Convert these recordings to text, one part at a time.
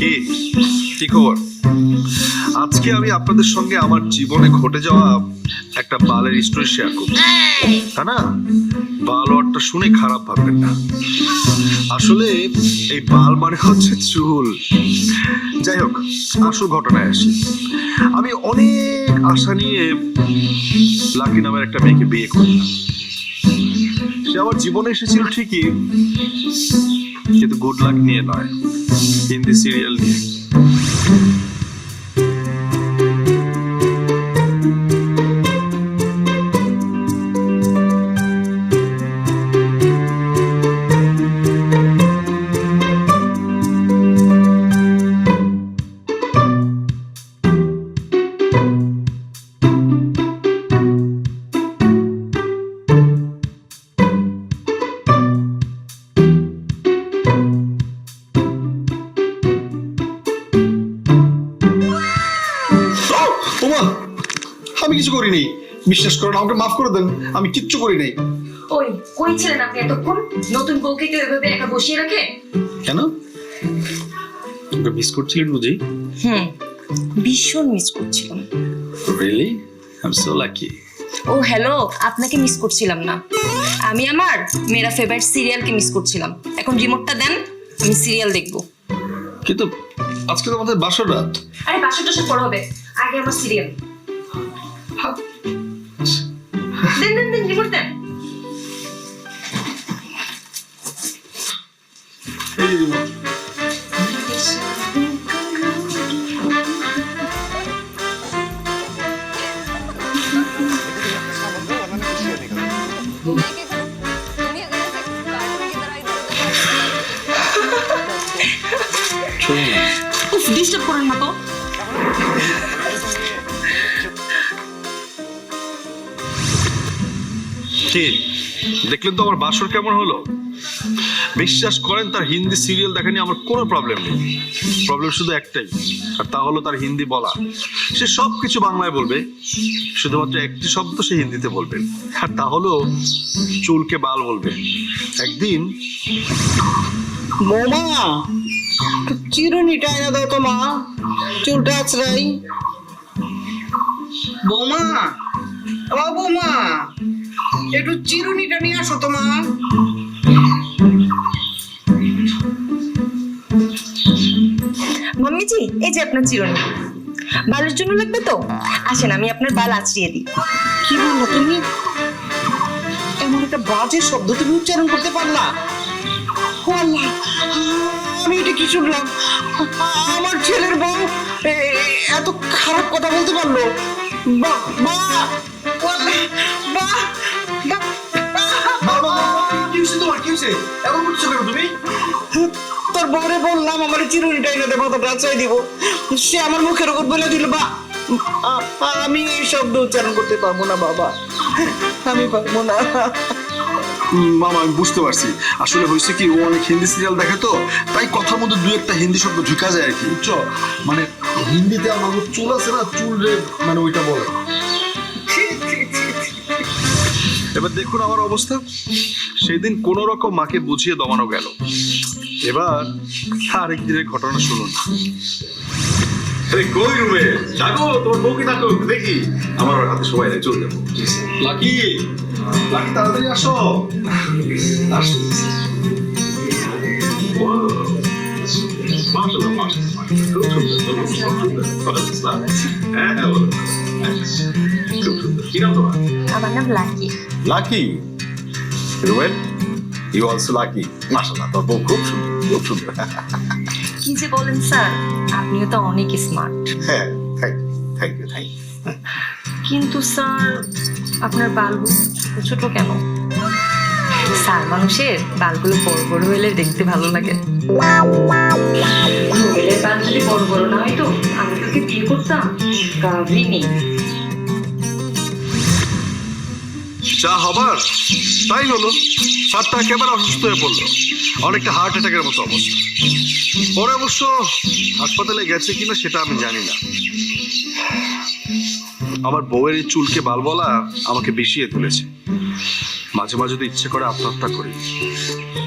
কি কি খবর? আজকে আমি আপনাদের সঙ্গে আমার জীবনে ঘটে যাওয়া একটা বালের স্টোরি শেয়ার করব। তা না, বাল ওয়ার্ডটা শুনে খারাপ ভাববেন না। আসলে এই বাল মানে হচ্ছে চুল। যাই হোক, আসল ঘটনায় আসি। আমি অনেক আশা নিয়ে লাকি নামের একটা মেয়েকে বিয়ে করলাম। সে আমার জীবনে এসেছিল ঠিকই, কিন্তু গুড লাক নিয়ে নয়, হিন্দি সিরিয়াল নিয়ে। আমি কিছু করিনি, বিশ্বাস করেন, আমাকে মাফ করে দেন, আমি কিচ্ছু করি নাই। ওই কই ছিলেন আপনি এতক্ষণ? নতুন বউকে কেউ এভাবে একা বসিয়ে রাখে? কেন, ওকে মিস করছিলেন বুঝি? ভীষণ মিস করছিলাম। Really? I am so lucky. ও হ্যালো, আপনাকে মিস করছিলাম না, আমি আমার মেরা ফেভারিট সিরিয়ালকে মিস করছিলাম। এখন রিমোটটা দেন, আমি সিরিয়াল দেখবো। কিন্তু আজকে তো আমাদের বাসর রাত। আরে বাসর টাসর পর হবে, আগে আমার সিরিয়াল। দেন দেন দেন, রিমোট দেন। এই যে remote। উফ, ডিস্টার্ব করেন না তো। কি দেখলেন তো আমার বাসর কেমন হলো? বিশ্বাস করেন, তার হিন্দি সিরিয়াল দেখা নিয়ে আমার কোনো প্রবলেম নেই। প্রবলেম শুধু একটাই, আর তা হলো তার হিন্দি বলা। সে সবকিছু বাংলায় বলবে, শুধুমাত্র একটি শব্দ সে হিন্দিতে বলবে, আর তা হলো চুলকে বাল বলবে। একদিন বৌমা, চিরুনিটা এনে দাও তো মা, চুলটা আছড়াই। বৌমা, ও বৌমা, একটু চিরুনিটা নিয়ে আসো তো মা। মাম্মিজি, এই যে আপনার চিরুনি। বালের জন্য লাগবে তো? আসেন, আমি আপনার বাল আঁচড়িয়ে দিই। কি বললো তুমি? এমন একটা বাজে শব্দ তুমি উচ্চারণ করতে পারলা? ও আল্লাহ, আমি এটা কি শুনলাম? আমার ছেলের বউ এত খারাপ কথা বলতে পারলো? বাহ বাহ, ও আল্লাহ, বাহ তোর বউরে বললাম আমার চিরুনিটা এনে দে, মাথাটা চাই দিব, সে আমার মুখের উপর বলে দিল বা। আমি এই শব্দ উচ্চারণ করতে পারবো না বাবা, আমি পারবো না। মামা, আমি বুঝতে পারছি। আসলে হয়েছে কি, ও অনেক হিন্দি সিরিয়াল দেখে তো, তাই কথার মধ্যে দু একটা হিন্দি শব্দ ঢুকা যায় আর কি, বুঝছো? মানে হিন্দিতে আমার চুল আছে না, চুল রে মানে ওইটা বলে। এবার দেখুন আমার অবস্থা। সেদিন কোন রকম মাকে বুঝিয়ে দমানো গেল। এবার আরেক দিনের ঘটনা শুনুন। কই রুমে জাগো, তোমার বউকে ডাকো, দেখি। আমার হাতে সময় নেই, চল যাবো। লাকি, লাকি তাড়াতাড়ি আসো। কি নাম তোমার? আমার নাম Lucky. Lucky, Rubel, you also lucky. মাশাআল্লাহ, তোর বউ খুব সুন্দর, খুব সুন্দর। কি যে বলেন স্যার, আপনিও তো অনেক স্মার্ট। হ্যাঁ, থ্যাংক ইউ। কিন্তু স্যার, আপনার বালগুলো ছোট ছোট কেন? স্যার, মানুষের বালগুলো বড় বড় হলে দেখতে ভালো লাগে। রুবেলের বাল যদি বড় বড় না হয়তো আমি তোকে বিয়ে করতাম, গাভী নেই। যা হবার তাই হলো। সাতটা একেবারে অসুস্থ হয়ে পড়লো, অনেকটা হার্ট অ্যাটাকের মতো অবস্থা। পরে অবশ্য হাসপাতালে গেছে কিনা সেটা আমি জানি না। আমার বউয়ের এই চুলকে বাল বলা আমাকে বিষিয়ে তুলেছে। মাঝে মাঝে তো ইচ্ছে করে আত্মহত্যা করি,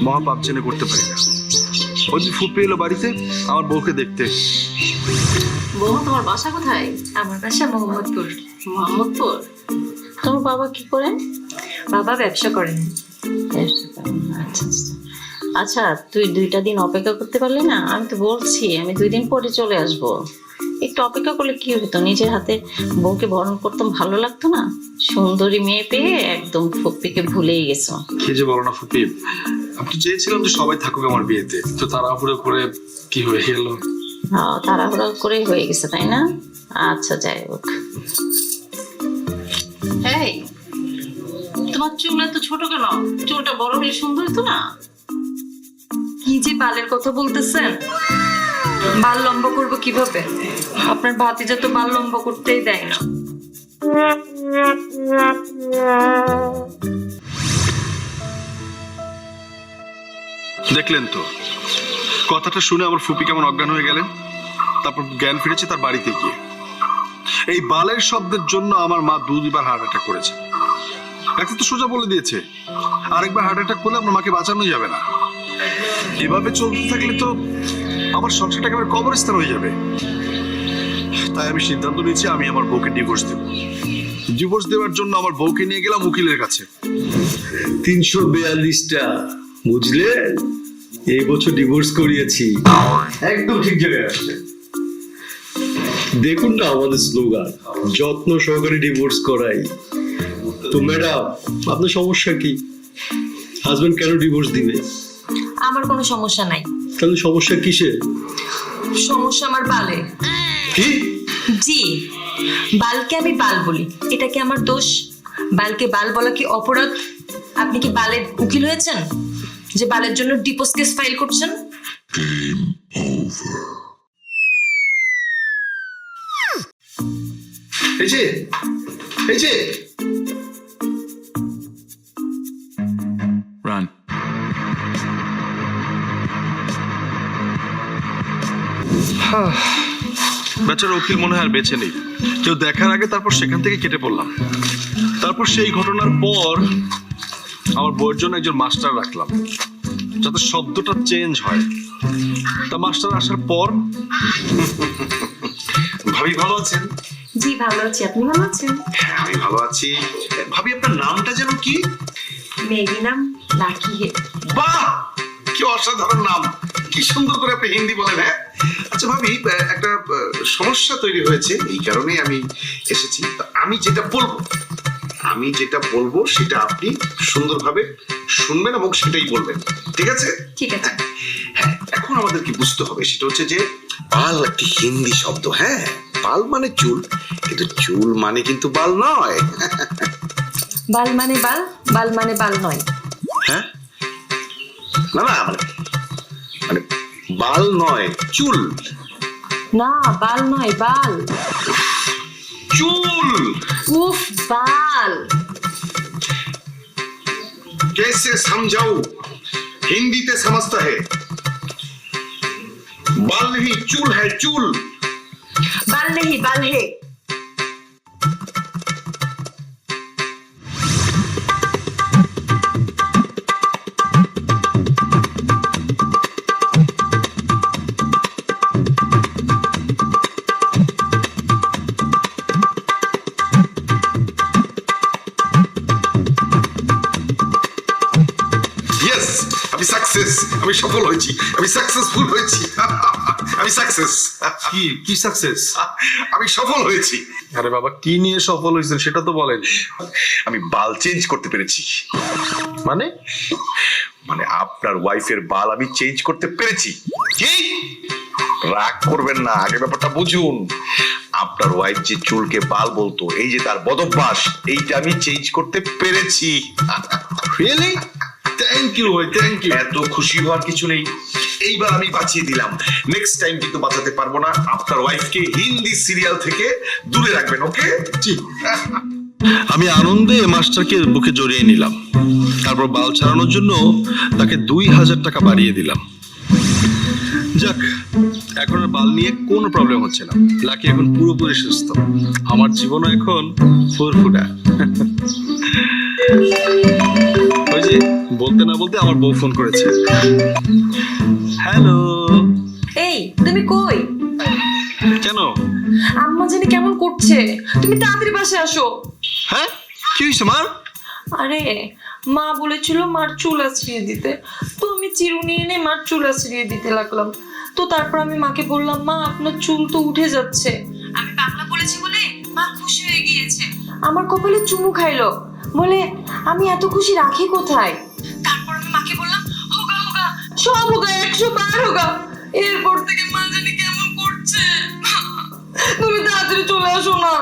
মহাপাপ জেনে করতে পারি না। ওই যে ফুপি এলো বাড়িতে আমার বউকে দেখতে। বৌমা তোমার বাসা কোথায়? আমার বাসা মোহাম্মদপুর। মোহাম্মদপুর। তোমার বাবা কি করেন? বাবা ব্যবসা করেন। আচ্ছা আচ্ছা। আচ্ছা, তুই 2টা দিন অপেক্ষা করতে পারলি না? আমি তো বলছি আমি 2 দিন পরে চলে আসব। একটু অপেক্ষা করলে কি হতো, নিজের হাতে বউকে বরণ করতাম, ভালো লাগতো না? সুন্দরী মেয়ে পেয়ে একদম ফুপ্পিকে ভুলেই গেছো। কি যে বলো না ফুপি, আমি তো চেয়েছিলাম যে সবাই থাকুক আমার বিয়েতে, তো তাড়াহুড়ো করে কি হয়ে গেল। হ্যাঁ, তাড়াহুড়ো করেই হয়ে গেছে তাই না? আচ্ছা, যাই হোক। এই, তোমার চুল এত ছোট কেন? চুলটা বড় হলে সুন্দর হতো না? কি যে বালের কথা বলতেছেন? বাল লম্বা করবো কিভাবে? আপনার ভাতিজা তো বাল লম্বা করতেই দেয় না। দেখলেন তো, কথাটা শুনে আমার ফুপি কেমন অজ্ঞান হয়ে গেলেন। তারপর জ্ঞান ফিরেছে তার বাড়িতে গিয়ে। এই বালের শব্দের জন্য আমার মা 2বার হার্ট অ্যাটাক করেছে। ডাক্তার তো সোজা বলে দিয়েছে আরেকবার হার্ট অ্যাটাক করলে আমার মাকে বাঁচানো যাবে না। এভাবে চলতে থাকলে তো আমার সংসারটা একেবারে কবরস্থান হয়ে যাবে। তাই আমি সিদ্ধান্ত নিয়েছি আমি আমার বউকে ডিভোর্স দেব। ডিভোর্স দেওয়ার জন্য আমার বউকে নিয়ে গেলাম উকিলের কাছে। 342টা, বুঝলেন? এই বছর ডিভোর্স করিয়েছি। একদম ঠিক জায়গায় আসছে। দেখুন না আমাদের স্লোগান, যত্ন সহকারে ডিভোর্স করাই। তো ম্যাডাম, আপনার সমস্যা কি? হাজবেন্ড কেন ডিভোর্স দিবে? আমার কোনো সমস্যা নাই। তাহলে সমস্যা কিসে? সমস্যা আমার বালে। কি? জি, বালকে আমি বাল বলি, এটা কি আমার দোষ? বালকে বাল বলা কি অপরাধ? আপনি কি বালের উকিল হয়েছেন যে বালের জন্য ডিভোর্স কেস ফাইল করছেন? এই যে এই যে Run. বেচারা উকিল মনে হয় আর বেঁচে নেই। কেউ দেখার আগে তারপর সেখান থেকে কেটে পড়লাম। তারপর সেই ঘটনার পর আমার বউয়ের জন্য একজন মাস্টার রাখলাম যাতে শব্দটা চেঞ্জ হয়। তা মাস্টার আসার পর ভাবি ভালো আছেন? জি ভালো আছি, আপনি ভালো আছেন? হ্যাঁ, আমি ভালো আছি। ভাবি আপনার নামটা যেন কি? মেরি নাম লাকি হে। বাহ, কি অসাধারণ নাম! কি সুন্দর করে আপনি হিন্দি বলেন। হ্যাঁ, আচ্ছা ভাবি, একটা সমস্যা তৈরি হয়েছে, এই কারণেই আমি এসেছি। তো আমি যেটা বলবো সেটা আপনি সুন্দরভাবে শুনবেন এবং সেটাই বলবেন, ঠিক আছে? ঠিক আছে। হ্যাঁ, এখন আমাদের কি বুঝতে হবে সেটা হচ্ছে যে বাল একটি হিন্দি শব্দ। হ্যাঁ, বাল মানে চুল, কিন্তু চুল মানে কিন্তু বাল নয়। বাল মানে বাল, বাল মানে বাল নয়। হ্যাঁ, না না, মানে বাল নয়, চুল। না, বাল নয়, বাল। চুল উফ, বাল। कैसे समझाऊं, हिंदी ते समझता है। बाल नहीं, चूल है, चूल। बाल नहीं, बाल है। Yes, আমি সাকসেস, আমি সফল হয়েছি, আমি সাকসেসফুল হয়েছি। আমি সাকসেস। কি কি সাকসেস? আমি সফল হয়েছি। আরে বাবা, কি নিয়ে সফল হয়েছেন সেটা তো বলেন। আমি বাল চেঞ্জ করতে পেরেছি। মানে মানে আপনার ওয়াইফের বাল আমি চেঞ্জ করতে পেরেছি। কি? রাগ করবেন না, আগে ব্যাপারটা বুঝুন। আপনার ওয়াইফ যে চুলকে বাল বলতো, এই যে তার বদভ্যাস, এইটা আমি চেঞ্জ করতে পেরেছি। রিয়েলি? থ্যাংক ইউ ভাই, থ্যাংক ইউ। এত খুশি হওয়ার কিছু নেই, এইবার আমি বাঁচিয়ে দিলাম। নেক্সট টাইম কিন্তু বাঁচাতে পারবো না। আপনার ওয়াইফকে হিন্দি সিরিয়াল থেকে দূরে রাখবেন, ওকে? জি। আমি আনন্দে মাস্টারকে বুকে জড়িয়ে নিলাম। তারপর বাল ছাড়ানোর জন্য তাকে 2000 টাকা বাড়িয়ে দিলাম। যাক, এখন আর বাল নিয়ে কোনো প্রবলেম হচ্ছে না। লাকি এখন পুরোপুরি সুস্থ। আমার জীবনও এখন ফুরফুরা। ওই যে বলতে না বলতে আমার বউ ফোন করেছে। হ্যালো। এই তুমি কই? কেন? আম্মা জানি কেমন করছে, তুমি তাড়াতাড়ি পাশে আসো। হ্যাঁ, কি হয়েছে মার? আরে মা বলেছিল মার চুল আঁচড়িয়ে দিতে, তো আমি চিরুনি এনে মার চুল আঁচড়িয়ে দিতে লাগলাম। তো তারপর আমি মাকে বললাম, মা আপনার চুল তো উঠে যাচ্ছে। আমি বাংলা বলেছি বলে মা খুশি হয়ে গিয়েছে, আমার কপালে চুমু খাইলো, বলে আমি এত খুশি রাখি কোথায়। তারপর আমি মাকে বললাম, হোগা হোগা, সব হোগা, 100 বার হোগা। এরপর থেকে মা জানি কেমন করছে। তুমি তাড়াতাড়ি চলে আসো না।